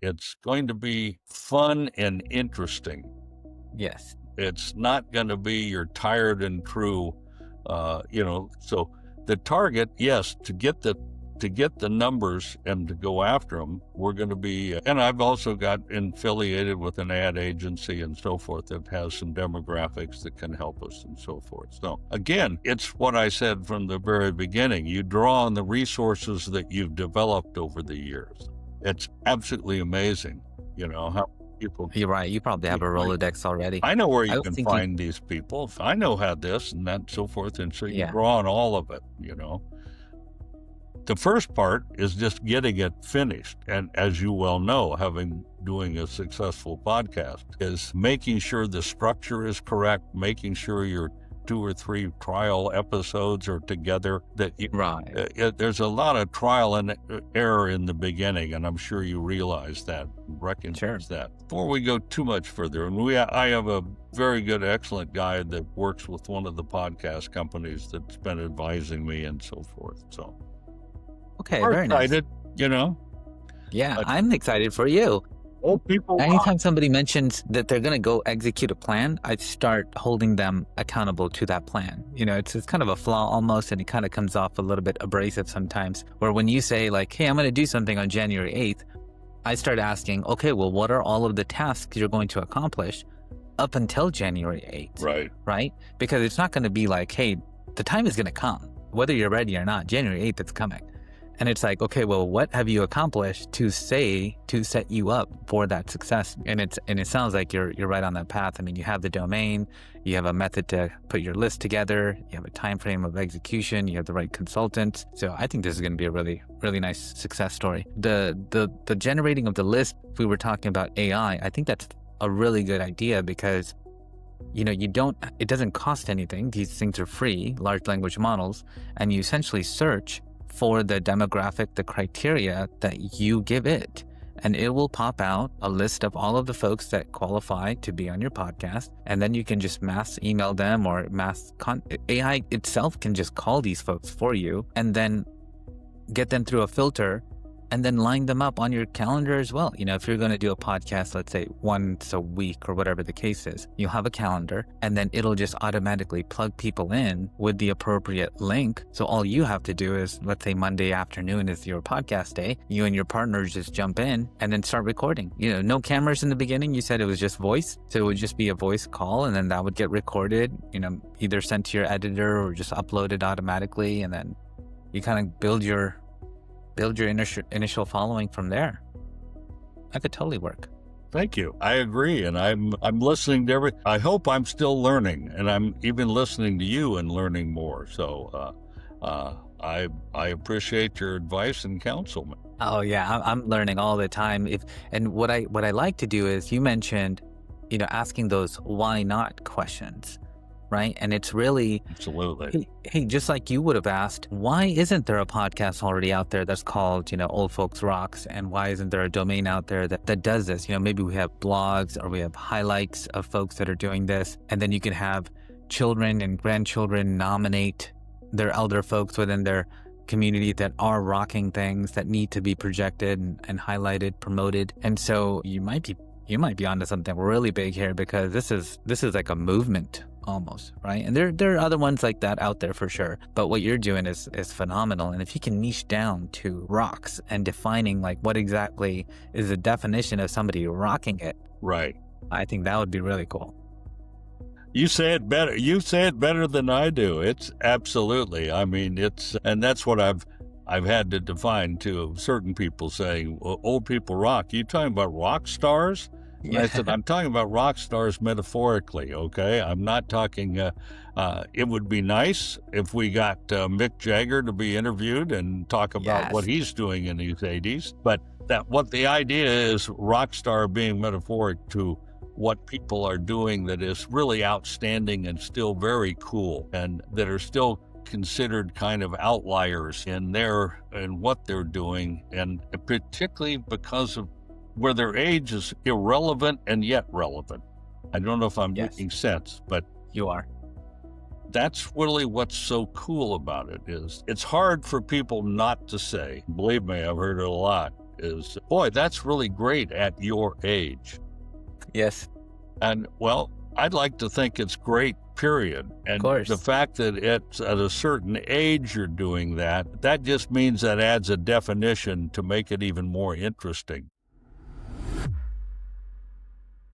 It's going to be fun and interesting. Yes. It's not going to be your tired and true, so the target, yes, to get the numbers and to go after them, we're going to be, and I've also got affiliated with an ad agency and so forth that has some demographics that can help us and so forth. So again, it's what I said from the very beginning. You draw on the resources that you've developed over the years. It's absolutely amazing, how people. You're right. You probably have a Rolodex already. I know where I you was can thinking, find these people. I know how this and that and so forth. And so you yeah. draw on all of it, The first part is just getting it finished. And as you well know, doing a successful podcast is making sure the structure is correct, making sure your 2 or 3 trial episodes are together. Right. There's a lot of trial and error in the beginning, and I'm sure you realize that, recognize that. Before we go too much further, and I have a very good, excellent guy that works with one of the podcast companies that's been advising me and so forth. So, okay, we're very excited, nice. Yeah, But I'm excited for you. old people. Anytime somebody mentions that they're going to go execute a plan, I start holding them accountable to that plan. It's kind of a flaw almost, and it kind of comes off a little bit abrasive sometimes, where when you say like, hey, I'm going to do something on January 8th, I start asking, okay, well, what are all of the tasks you're going to accomplish up until January 8th? Right? Because it's not going to be like, hey, the time is going to come, whether you're ready or not, January 8th, it's coming. And it's like, okay, well, what have you accomplished to set you up for that success? And it sounds like you're right on that path. I mean, you have the domain, you have a method to put your list together, you have a time frame of execution, you have the right consultants. So I think this is going to be a really, really nice success story. The generating of the list, we were talking about AI. I think that's a really good idea because it doesn't cost anything. These things are free, large language models, and you essentially search for the demographic, the criteria that you give it. And it will pop out a list of all of the folks that qualify to be on your podcast. And then you can just mass email them or AI itself can just call these folks for you and then get them through a filter and then line them up on your calendar as well. If you're going to do a podcast, let's say once a week or whatever the case is, you'll have a calendar and then it'll just automatically plug people in with the appropriate link. So all you have to do is, let's say Monday afternoon is your podcast day, you and your partners just jump in and then start recording. No cameras in the beginning. You said it was just voice. So it would just be a voice call and then that would get recorded, either sent to your editor or just uploaded automatically. And then you kind of build your initial following from there. That could totally work. Thank you. I agree, and I'm listening to I hope I'm still learning, and I'm even listening to you and learning more. So, I appreciate your advice and counsel. Oh yeah, I'm learning all the time. And what I like to do is, you mentioned, asking those why not questions. Right? And it's really, absolutely. Hey, just like you would have asked, why isn't there a podcast already out there that's called, Old Folks Rocks? And why isn't there a domain out there that does this? Maybe we have blogs or we have highlights of folks that are doing this. And then you can have children and grandchildren nominate their elder folks within their community that are rocking things that need to be projected and highlighted, promoted. And so you might be onto something really big here, because this is like a movement almost, right? And there are other ones like that out there for sure. But what you're doing is phenomenal. And if you can niche down to rocks and defining like what exactly is the definition of somebody rocking it, right? I think that would be really cool. You say it better. You say it better than I do. It's absolutely. I mean, and that's what I've had to define to certain people saying, well, old people rock. You talking about rock stars? Yeah. I said, I'm talking about rock stars metaphorically, okay? I'm not talking, it would be nice if we got Mick Jagger to be interviewed and talk about what he's doing in his 80s. But what the idea is, rock star being metaphoric to what people are doing that is really outstanding and still very cool, and that are still considered kind of outliers in what they're doing, and particularly because of where their age is irrelevant and yet relevant. I don't know if I'm making sense, but you are. That's really what's so cool about it. Is it's hard for people not to say. Believe me, I've heard it a lot. is, boy, that's really great at your age. Yes, And well, I'd like to think it's great, period. And course. the fact that it's at a certain age you're doing that, that just means that adds a definition to make it even more interesting.